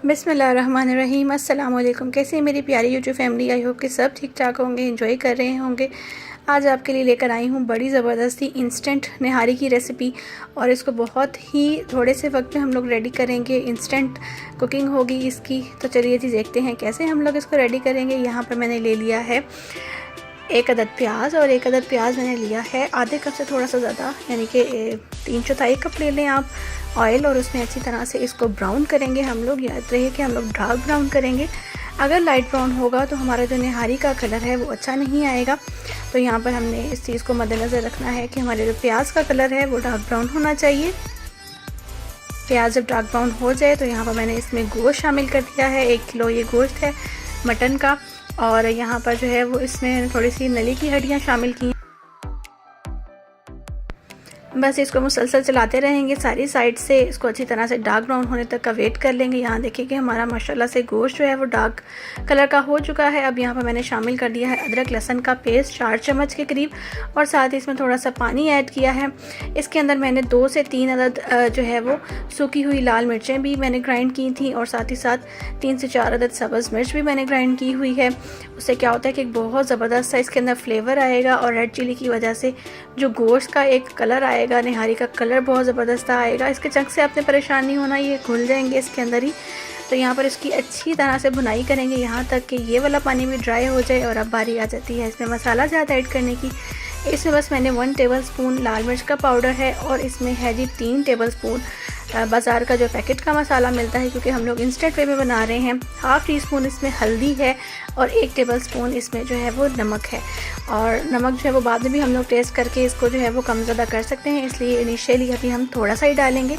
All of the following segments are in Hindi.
बिस्मिल्लाहिर्रहमानिर्रहीम। अस्सलाम वालेकुम। कैसे हैं मेरी प्यारी यूट्यूब फैमिली? आई होप कि सब ठीक ठाक होंगे, एंजॉय कर रहे होंगे। आज आपके लिए लेकर आई हूँ बड़ी ज़बरदस्ती इंस्टेंट निहारी की रेसिपी, और इसको बहुत ही थोड़े से वक्त में हम लोग रेडी करेंगे। इंस्टेंट कुकिंग होगी इसकी। तो चलिए जी देखते हैं कैसे हम लोग इसको रेडी करेंगे। यहाँ पर मैंने ले लिया है 1 अदद प्याज, और 1 अदद प्याज मैंने लिया है आधे कप से थोड़ा सा ज़्यादा, यानी कि 3/4 कप ले लें आप ऑयल, और उसमें अच्छी तरह से इसको ब्राउन करेंगे हम लोग। याद रहे कि हम लोग डार्क ब्राउन करेंगे। अगर लाइट ब्राउन होगा तो हमारा जो निहारी का कलर है वो अच्छा नहीं आएगा। तो यहाँ पर हमने इस चीज़ को मद्देनज़र रखना है कि हमारे जो प्याज का कलर है वो डार्क ब्राउन होना चाहिए। प्याज जब डार्क ब्राउन हो जाए तो यहाँ पर मैंने इसमें गोश्त शामिल कर दिया है। 1 किलो ये गोश्त है मटन का, और यहाँ पर जो है वो इसमें थोड़ी सी नली की हड्डियाँ शामिल की। बस इसको मुसलसल चलाते रहेंगे सारी साइड से। इसको अच्छी तरह से डार्क ब्राउन होने तक का वेट कर लेंगे। यहाँ देखिए कि हमारा माशाल्लाह से गोश्त जो है वो डार्क कलर का हो चुका है। अब यहाँ पर मैंने शामिल कर दिया है अदरक लहसुन का पेस्ट 4 चम्मच के करीब, और साथ ही इसमें थोड़ा सा पानी ऐड किया है। इसके अंदर मैंने 2 से 3 अदद जो है वो सूखी हुई लाल मिर्चें भी मैंने ग्राइंड की थी, और साथ ही साथ 3 से 4 अदद सब्ज़ मिर्च भी मैंने ग्राइंड की हुई है। उससे क्या होता है कि बहुत ज़बरदस्त सा इसके अंदर फ्लेवर आएगा, और रेड चिली की वजह से जो गोश्त का एक कलर आएगा, निहारी का कलर बहुत ज़बरदस्त आएगा। इसके चंक से आपने परेशान नहीं होना, ये घुल जाएंगे इसके अंदर ही। तो यहाँ पर इसकी अच्छी तरह से भुनाई करेंगे यहाँ तक कि ये वाला पानी भी ड्राई हो जाए। और अब बारी आ जाती है इसमें मसाला ज़्यादा ऐड करने की। इसमें बस मैंने 1 टेबलस्पून लाल मिर्च का पाउडर है, और इसमें है जी 3 टेबलस्पून बाज़ार का जो पैकेट का मसाला मिलता है, क्योंकि हम लोग इंस्टेंट वे में बना रहे हैं। ½ टीस्पून इसमें हल्दी है, और 1 टेबलस्पून इसमें जो है वो नमक है। और नमक जो है वो बाद में भी हम लोग टेस्ट करके इसको जो है वो कम ज़्यादा कर सकते हैं, इसलिए इनिशियली अभी हम थोड़ा सा ही डालेंगे।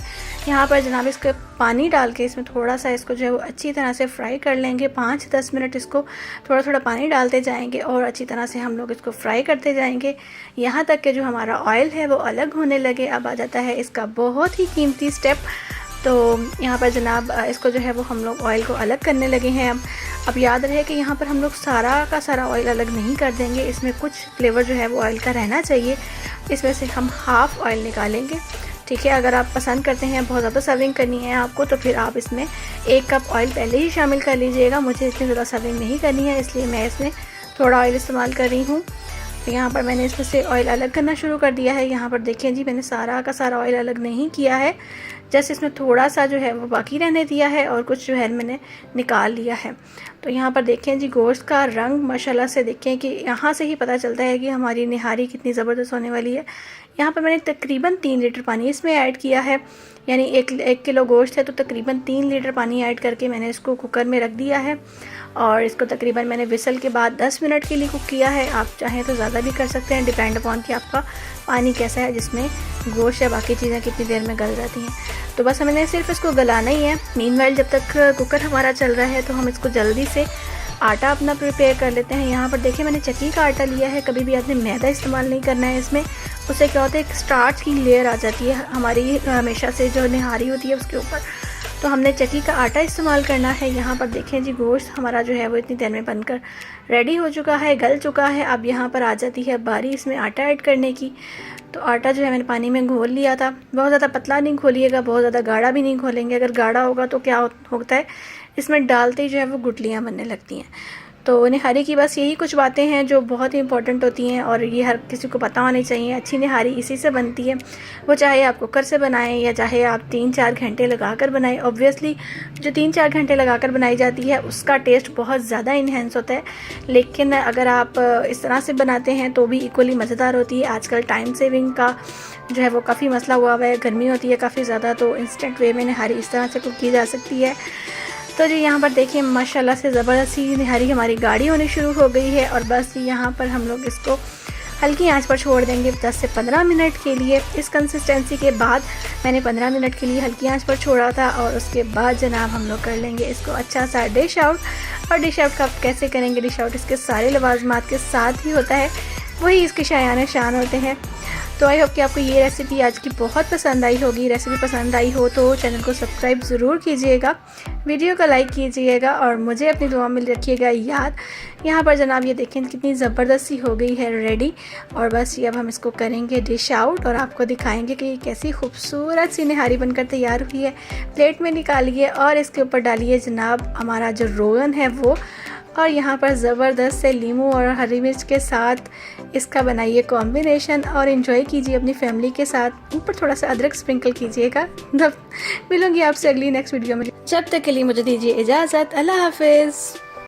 यहाँ पर जनाब इसके पानी डाल के इसमें थोड़ा सा इसको जो है वो अच्छी तरह से फ्राई कर लेंगे। 5-10 मिनट इसको थोड़ा थोड़ा पानी डालते जाएंगे, और अच्छी तरह से हम लोग इसको फ्राई करते जाएंगे यहाँ तक कि जो हमारा ऑयल है वो अलग होने लगे। अब आ जाता है इसका बहुत ही कीमती स्टेप। तो यहाँ पर जनाब इसको जो है वो हम लोग ऑयल को अलग करने लगे हैं। अब याद रहे कि यहाँ पर हम लोग सारा का सारा ऑयल अलग नहीं कर देंगे। इसमें कुछ फ्लेवर जो है वो ऑयल का रहना चाहिए। इसमें से हम हाफ़ ऑयल निकालेंगे, ठीक है। अगर आप पसंद करते हैं बहुत ज़्यादा सर्विंग करनी है आपको, तो फिर आप इसमें 1 कप ऑयल पहले ही शामिल कर लीजिएगा। मुझे इतनी ज़्यादा सर्विंग नहीं करनी है, इसलिए मैं इसमें थोड़ा ऑयल इस्तेमाल कर रही हूँ। तो यहाँ पर मैंने इसमें से ऑयल अलग करना शुरू कर दिया है। यहाँ पर देखिए जी, मैंने सारा का सारा ऑयल अलग नहीं किया है, जस्ट इसमें थोड़ा सा जो है वो बाकी रहने दिया है, और कुछ जो है मैंने निकाल लिया है। तो यहाँ पर देखें जी, गोश्त का रंग माशाल्लाह से देखें कि यहाँ से ही पता चलता है कि हमारी निहारी कितनी ज़बरदस्त होने वाली है। यहाँ पर मैंने तकरीबन 3 लीटर पानी इसमें ऐड किया है, यानी 1 किलो गोश्त है तो तकरीबन 3 लीटर पानी ऐड करके मैंने इसको कुकर में रख दिया है। और इसको तकरीबन मैंने विसल के बाद 10 मिनट के लिए कुक किया है। आप चाहें तो ज़्यादा भी कर सकते हैं, डिपेंड अपॉन कि आपका पानी कैसा है, जिसमें गोश्त या बाकी चीज़ें कितनी देर में गल जाती हैं। तो बस हमने सिर्फ इसको गलाना ही है। मीनवाइल जब तक कुकर हमारा चल रहा है तो हम इसको जल्दी से आटा अपना प्रिपेयर कर लेते हैं। यहाँ पर देखिए मैंने चक्की का आटा लिया है। कभी भी आपने मैदा इस्तेमाल नहीं करना है इसमें। उससे क्या होता है, एक स्टार्च की लेयर आ जाती है हमारी हमेशा से जो निहारी होती है उसके ऊपर। तो हमने चक्की का आटा इस्तेमाल करना है। यहाँ पर देखें जी, गोश्त हमारा जो है वो इतनी देर में बनकर रेडी हो चुका है, गल चुका है। अब यहाँ पर आ जाती है बारी इसमें आटा ऐड करने की। तो आटा जो है मैंने पानी में घोल लिया था। बहुत ज़्यादा पतला नहीं घोलिएगा, बहुत ज़्यादा गाढ़ा भी नहीं घोलेंगे। अगर गाढ़ा होगा तो क्या होता है, इसमें डालते ही जो है वो गुठलियाँ बनने लगती हैं। तो निहारी की बस यही कुछ बातें हैं जो बहुत ही इंपॉर्टेंट होती हैं, और ये हर किसी को पता होनी चाहिए। अच्छी निहारी इसी से बनती है, वो चाहे आप कुकर से बनाएं या चाहे आप 3-4 घंटे लगाकर बनाएं। ऑब्वियसली जो 3-4 घंटे लगाकर बनाई जाती है उसका टेस्ट बहुत ज़्यादा इन्हेंस होता है, लेकिन अगर आप इस तरह से बनाते हैं तो भी इक्वली मज़ेदार होती है। आजकल टाइम सेविंग का जो है वो काफ़ी मसला हुआ है, गर्मी होती है काफ़ी ज़्यादा, तो इंस्टेंट वे में निहारी इस तरह से कुक की जा सकती है। तो जी यहाँ पर देखिए माशाल्लाह से ज़बरदस्त सी निहारी हमारी गाढ़ी होनी शुरू हो गई है, और बस यहाँ पर हम लोग इसको हल्की आंच पर छोड़ देंगे 10 से 15 मिनट के लिए। इस कंसिस्टेंसी के बाद मैंने 15 मिनट के लिए हल्की आंच पर छोड़ा था, और उसके बाद जनाब हम लोग कर लेंगे इसको अच्छा सा डिश आउट। और डिश आउट का आप कैसे करेंगे, डिश आउट इसके सारे लवाजमात के साथ ही होता है, वही इसके शायान शान होते हैं। तो आई होप कि आपको ये रेसिपी आज की बहुत पसंद आई होगी। रेसिपी पसंद आई हो तो चैनल को सब्सक्राइब ज़रूर कीजिएगा, वीडियो को लाइक कीजिएगा और मुझे अपनी दुआ में रखिएगा याद। यहाँ पर जनाब ये देखें कितनी ज़बरदस्ती हो गई है रेडी। और बस ये अब हम इसको करेंगे डिश आउट और आपको दिखाएंगे कि ये कैसी खूबसूरत सी निहारी बनकर तैयार हुई है। प्लेट में निकालिए और इसके ऊपर डालिए जनाब हमारा जो रोगन है वो, और यहाँ पर ज़बरदस्त से लीमू और हरी मिर्च के साथ इसका बनाइए कॉम्बिनेशन और एंजॉय कीजिए अपनी फैमिली के साथ। ऊपर थोड़ा सा अदरक स्प्रिंकल कीजिएगा। मिलूंगी आपसे अगली नेक्स्ट वीडियो में, जब तक के लिए मुझे दीजिए इजाज़त। अल्लाह हाफिज़।